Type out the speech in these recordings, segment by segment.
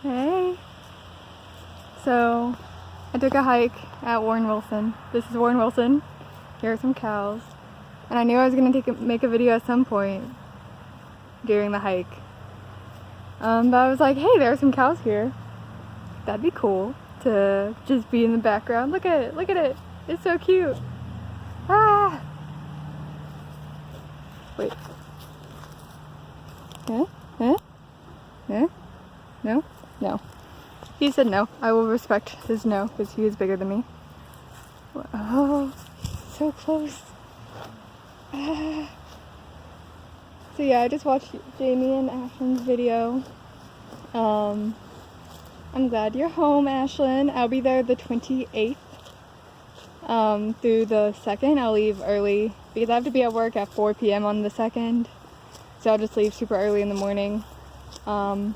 Hey. So, I took a hike at Warren Wilson. This is Warren Wilson. Here are some cows. And I knew I was going to make a video at some point during the hike. But I was like, hey, there are some cows here. That'd be cool to just be in the background. Look at it, look at it. It's so cute. Ah! Wait. Huh? Huh? Huh? No? No. He said no. I will respect his no because he is bigger than me. Oh, so close. Ah. So yeah, I just watched Jamie and Ashlyn's video. I'm glad you're home, Ashlyn. I'll be there the 28th through the 2nd. I'll leave early because I have to be at work at 4 p.m. on the 2nd. So I'll just leave super early in the morning. Look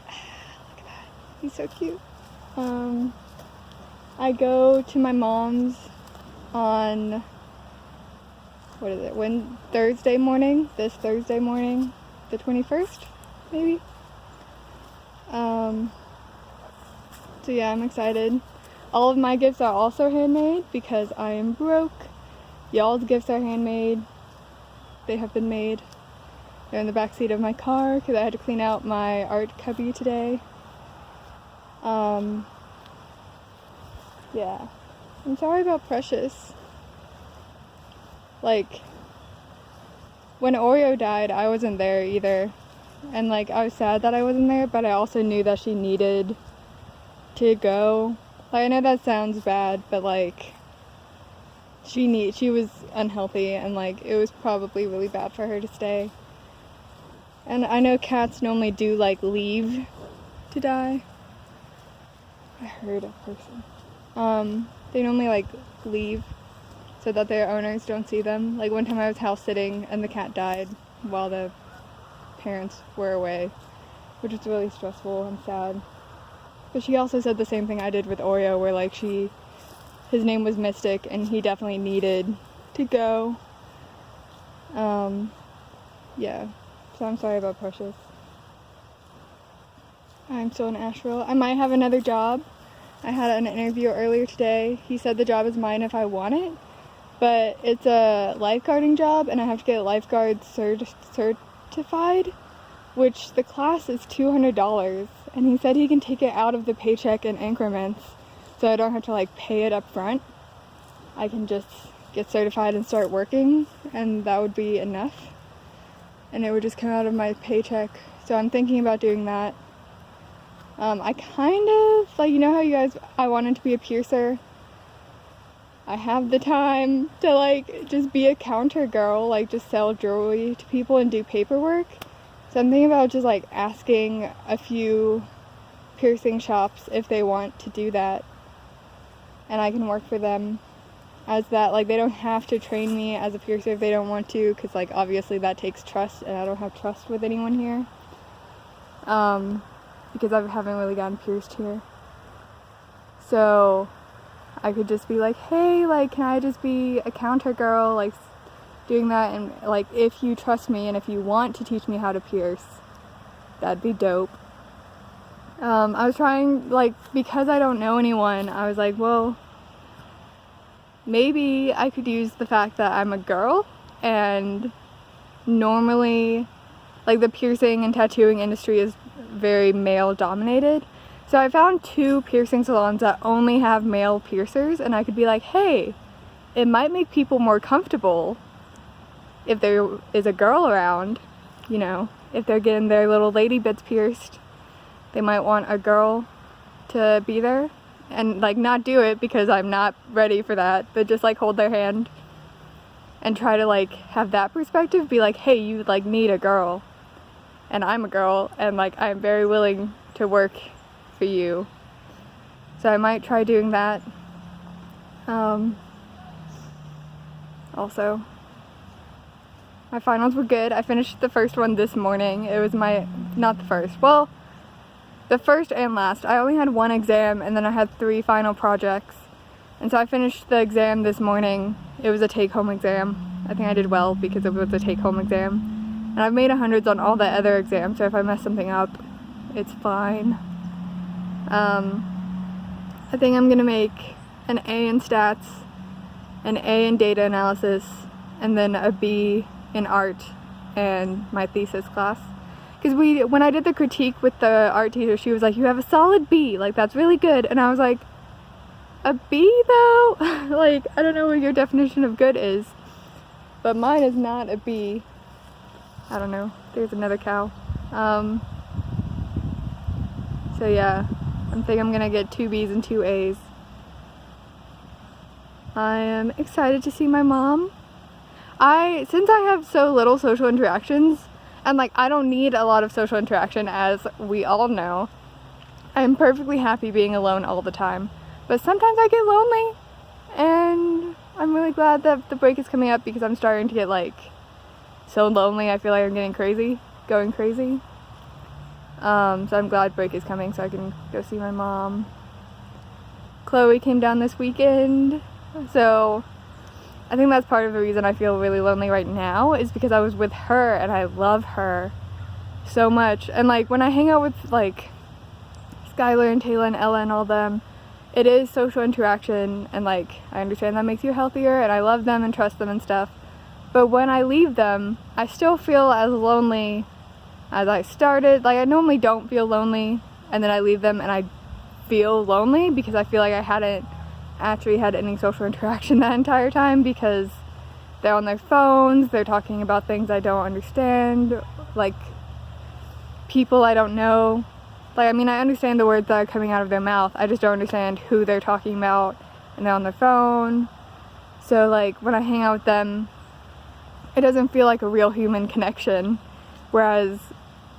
at that. He's so cute. I go to my mom's on, what is it, Thursday morning, this Thursday morning, the 21st, maybe? So yeah, I'm excited. All of my gifts are also handmade because I am broke. Y'all's gifts are handmade. They have been made. They're in the backseat of my car because I had to clean out my art cubby today. Yeah. I'm sorry about Precious. Like, when Oreo died, I wasn't there either. And like, I was sad that I wasn't there, but I also knew that she needed to go. Like, I know that sounds bad, but like, she was unhealthy and like, it was probably really bad for her to stay. And I know cats normally do like leave to die. I heard a person. They normally like leave so that their owners don't see them. Like one time I was house sitting and the cat died while the parents were away, which was really stressful and sad. But she also said the same thing I did with Oreo, where like his name was Mystic and he definitely needed to go. Yeah, so I'm sorry about Precious. I'm still in Asheville. I might have another job. I had an interview earlier today. He said the job is mine if I want it, but it's a lifeguarding job and I have to get lifeguard certified, which the class is $200, and he said he can take it out of the paycheck in increments, so I don't have to like pay it up front. I can just get certified and start working, and that would be enough, and it would just come out of my paycheck. So I'm thinking about doing that. I kind of, like, you know how I wanted to be a piercer? I have the time to like just be a counter girl, like just sell jewelry to people and do paperwork. So I'm thinking about just like asking a few piercing shops if they want to do that, and I can work for them as that. Like, they don't have to train me as a piercer if they don't want to, because like obviously that takes trust and I don't have trust with anyone here, because I haven't really gotten pierced here. So I could just be like, hey, like, can I just be a counter girl, like doing that, and like, if you trust me and if you want to teach me how to pierce, that'd be dope. I was trying, like, because I don't know anyone, I was like, well, maybe I could use the fact that I'm a girl, and normally, like, the piercing and tattooing industry is very male dominated. So I found 2 piercing salons that only have male piercers, and I could be like, hey, it might make people more comfortable if there is a girl around, you know, if they're getting their little lady bits pierced, they might want a girl to be there and like not do it because I'm not ready for that, but just like hold their hand and try to like have that perspective, be like, hey, you like need a girl and I'm a girl and like I'm very willing to work for you. So I might try doing that. Also, my finals were good. I finished the first one this morning. It was the first and last. I only had 1 exam and then I had 3 final projects. And so I finished the exam this morning. It was a take-home exam. I think I did well because it was a take-home exam. And I've made 100s on all the other exams, so if I mess something up, It's fine. I think I'm gonna make an A in stats, an A in data analysis, and then a B in art and my thesis class. Because when I did the critique with the art teacher, she was like, you have a solid B, like that's really good. And I was like, a B though? Like, I don't know what your definition of good is, but mine is not a B. I don't know. There's another cow. So yeah, I think I'm gonna get 2 B's and 2 A's. I am excited to see my mom. Since I have so little social interactions, and like I don't need a lot of social interaction, as we all know, I'm perfectly happy being alone all the time. But sometimes I get lonely, and I'm really glad that the break is coming up because I'm starting to get like so lonely. I feel like I'm going crazy. So I'm glad break is coming so I can go see my mom. Chloe came down this weekend, so I think that's part of the reason I feel really lonely right now, is because I was with her and I love her so much. And like when I hang out with like Skylar and Taylor and Ella and all them, it is social interaction, and like I understand that makes you healthier and I love them and trust them and stuff. But when I leave them, I still feel as lonely as I started. Like I normally don't feel lonely, and then I leave them and I feel lonely because I feel like I hadn't actually had any social interaction that entire time, because they're on their phones, they're talking about things I don't understand, like people I don't know. Like, I mean, I understand the words that are coming out of their mouth, I just don't understand who they're talking about, and they're on their phone. So like when I hang out with them, it doesn't feel like a real human connection, whereas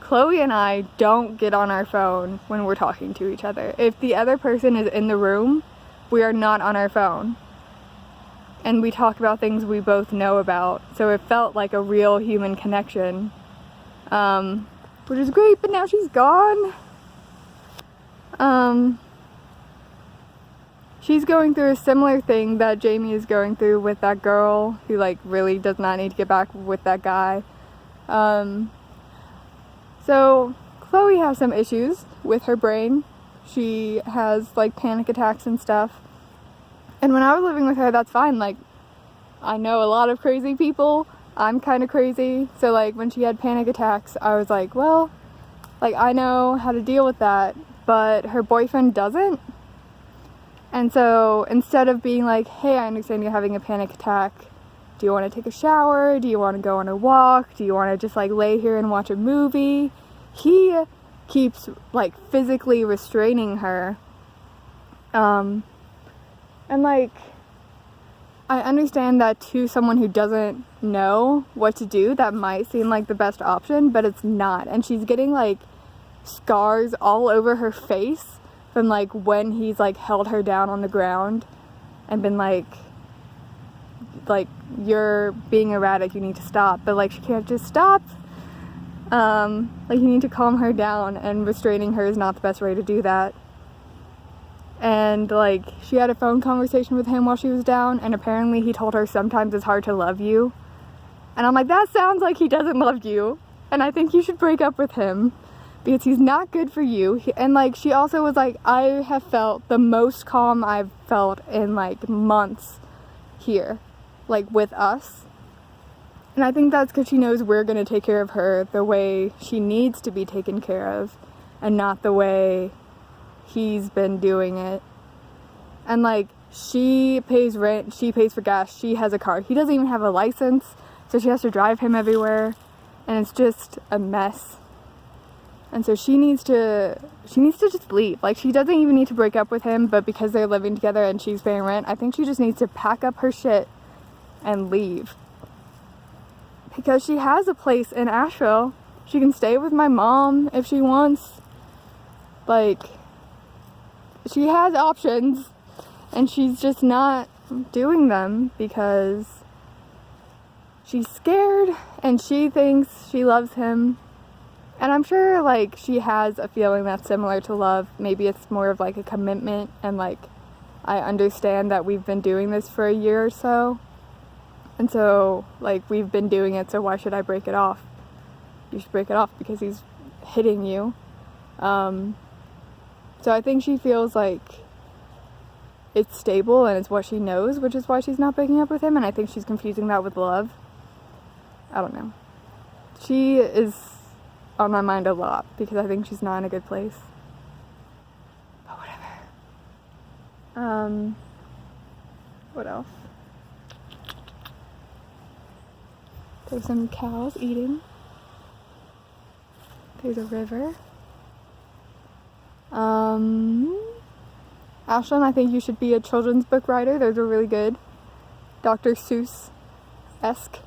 Chloe and I don't get on our phone when we're talking to each other. If the other person is in the room, we are not on our phone, and we talk about things we both know about. So it felt like a real human connection, which is great. But now she's gone. She's going through a similar thing that Jamie is going through with that girl who like really does not need to get back with that guy. So Chloe has some issues with her brain. She has like panic attacks and stuff. And when I was living with her, that's fine. Like, I know a lot of crazy people. I'm kind of crazy. So like when she had panic attacks, I was like, well, like I know how to deal with that, but her boyfriend doesn't. And so instead of being like, hey, I understand you're having a panic attack, do you want to take a shower? Do you want to go on a walk? Do you want to just like lay here and watch a movie? He keeps like physically restraining her. And like, I understand that to someone who doesn't know what to do, that might seem like the best option, but it's not. And she's getting like scars all over her face from like when he's like held her down on the ground and been like you're being erratic, you need to stop. But like she can't just stop. Like you need to calm her down, and restraining her is not the best way to do that. And like she had a phone conversation with him while she was down, and apparently he told her sometimes it's hard to love you. And I'm like, that sounds like he doesn't love you, and I think you should break up with him because he's not good for you. And like she also was like, I have felt the most calm I've felt in like months here, like with us. And I think that's because she knows we're going to take care of her the way she needs to be taken care of, and not the way he's been doing it. And like she pays rent, she pays for gas, she has a car. He doesn't even have a license, so she has to drive him everywhere, and it's just a mess. And so she needs to just leave. Like she doesn't even need to break up with him, but because they're living together and she's paying rent, I think she just needs to pack up her shit and leave. Because she has a place in Asheville. She can stay with my mom if she wants. Like, she has options, and she's just not doing them because she's scared and she thinks she loves him. And I'm sure like she has a feeling that's similar to love. Maybe it's more of like a commitment, and like I understand that we've been doing this for a year or so. And so, like, we've been doing it, so why should I break it off? You should break it off because he's hitting you. So I think she feels like it's stable and it's what she knows, which is why she's not breaking up with him, and I think she's confusing that with love. I don't know. She is on my mind a lot because I think she's not in a good place. But whatever. What else? There's some cows eating. There's a river. Ashlyn, I think you should be a children's book writer. Those are really good. Dr. Seuss-esque.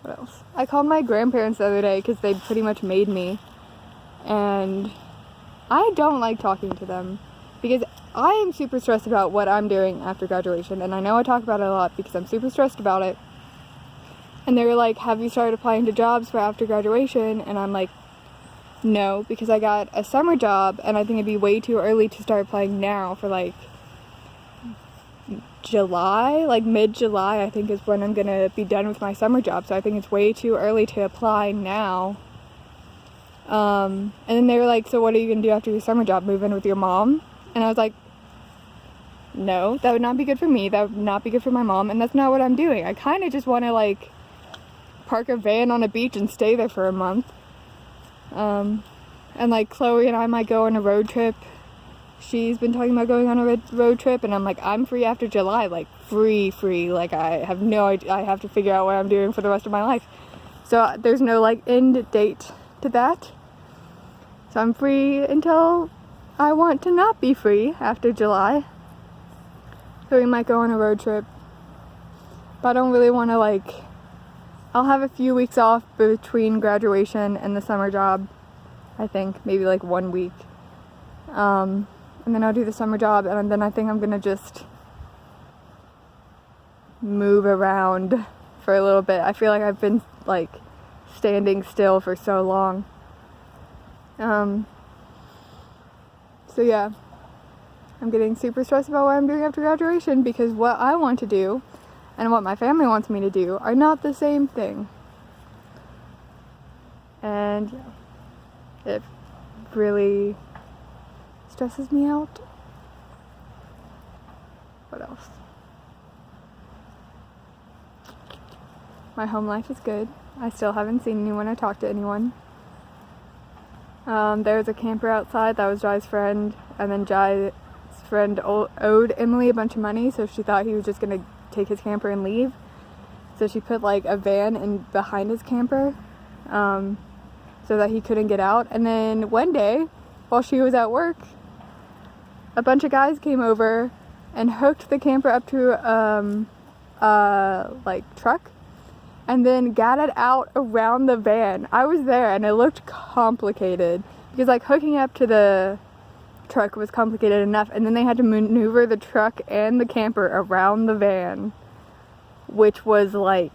What else? I called my grandparents the other day because they pretty much made me. And I don't like talking to them because I am super stressed about what I'm doing after graduation. And I know I talk about it a lot because I'm super stressed about it. And they were like, have you started applying to jobs for after graduation? And I'm like, no, because I got a summer job and I think it'd be way too early to start applying now for like July, like mid-July I think is when I'm gonna be done with my summer job. So I think it's way too early to apply now. And then they were like, so what are you gonna do after your summer job? Move in with your mom? And I was like, no, that would not be good for me. That would not be good for my mom. And that's not what I'm doing. I kind of just want to like park a van on a beach and stay there for a month. And like Chloe and I might go on a road trip. She's been talking about going on a road trip, and I'm like, I'm free after July, like free, like I have no idea, I have to figure out what I'm doing for the rest of my life. So there's no like end date to that. So I'm free until I want to not be free after July. So we might go on a road trip. But I don't really want to like, I'll have a few weeks off between graduation and the summer job. I think maybe like 1 week. And then I'll do the summer job, and then I think I'm gonna just move around for a little bit. I feel like I've been like standing still for so long. So yeah, I'm getting super stressed about what I'm doing after graduation because what I want to do and what my family wants me to do are not the same thing. And yeah, it really stresses me out. What else? My home life is good. I still haven't seen anyone or talked to anyone. There was a camper outside that was Jai's friend, and then Jai's friend owed Emily a bunch of money, so she thought he was just gonna take his camper and leave. So she put like a van in behind his camper, so that he couldn't get out. And then one day, while she was at work, a bunch of guys came over and hooked the camper up to like truck and then got it out around the van. I was there and it looked complicated because like hooking up to the truck was complicated enough, and then they had to maneuver the truck and the camper around the van, which was like,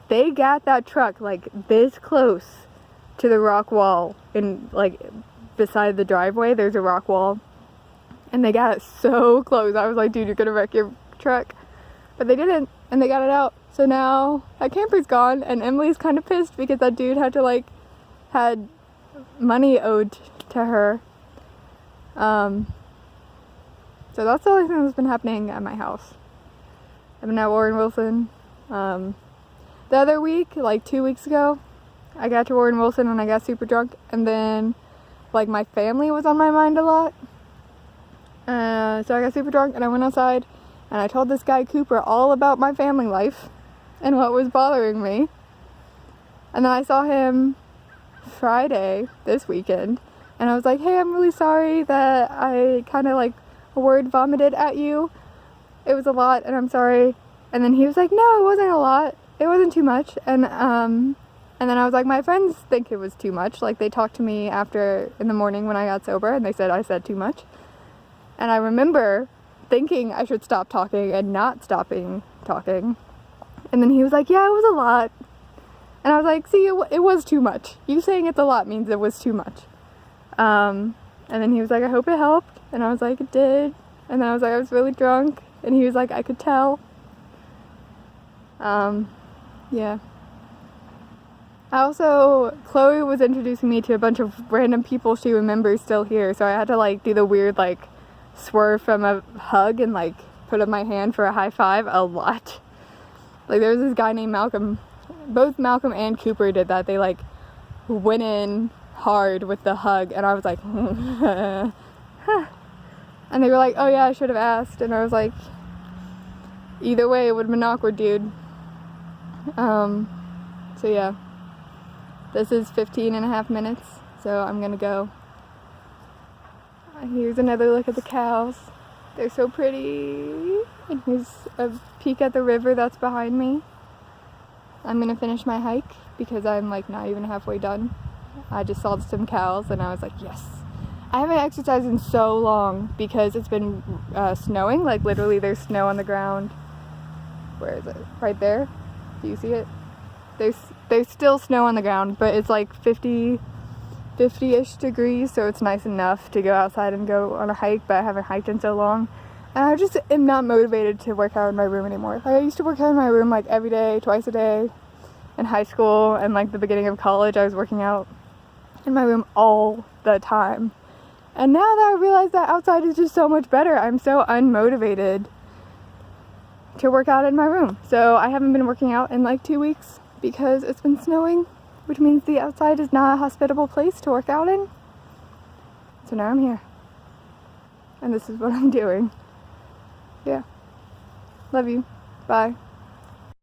they got that truck like this close to the rock wall, in like beside the driveway there's a rock wall, and they got it so close. I was like, dude, you're gonna wreck your truck. But they didn't, and they got it out. So now that camper's gone, and Emily's kind of pissed because that dude had to like, had money owed to her. So that's the only thing that's been happening at my house. I've been at Warren Wilson. The other week, like 2 weeks ago, I got to Warren Wilson and I got super drunk, and then like my family was on my mind a lot. So I got super drunk and I went outside and I told this guy Cooper all about my family life and what was bothering me. And then I saw him Friday this weekend, and I was like, hey, I'm really sorry that I kind of like word vomited at you. It was a lot and I'm sorry. And then he was like, no, it wasn't a lot. It wasn't too much. And then I was like, my friends think it was too much. Like, they talked to me after in the morning when I got sober, and they said I said too much. And I remember thinking I should stop talking and not stopping talking. And then he was like, yeah, it was a lot. And I was like, see, it was too much. You saying it's a lot means it was too much. And then he was like, I hope it helped. And I was like, it did. And then I was like, I was really drunk. And he was like, I could tell. Yeah. Chloe was introducing me to a bunch of random people she remembers still here, so I had to like do the weird like swerve from a hug and like put up my hand for a high five a lot. Like there was this guy named Malcolm, both Malcolm and Cooper did that. They like went in hard with the hug and I was like, and they were like, oh yeah, I should have asked, and I was like, either way it would have been awkward, dude. So yeah. This is 15.5 minutes, so I'm gonna go. Here's another look at the cows. They're so pretty. And here's a peek at the river that's behind me. I'm gonna finish my hike because I'm like not even halfway done. I just saw some cows and I was like, yes. I haven't exercised in so long because it's been snowing. Like literally there's snow on the ground. Where is it? Right there? Do you see it? There's still snow on the ground, but it's like 50-ish degrees, so it's nice enough to go outside and go on a hike, but I haven't hiked in so long. And I just am not motivated to work out in my room anymore. Like I used to work out in my room like every day, twice a day in high school, and like the beginning of college I was working out in my room all the time. And now that I realize that outside is just so much better, I'm so unmotivated to work out in my room. So I haven't been working out in like 2 weeks because it's been snowing, which means the outside is not a hospitable place to work out in. So now I'm here. And this is what I'm doing. Yeah. Love you. Bye.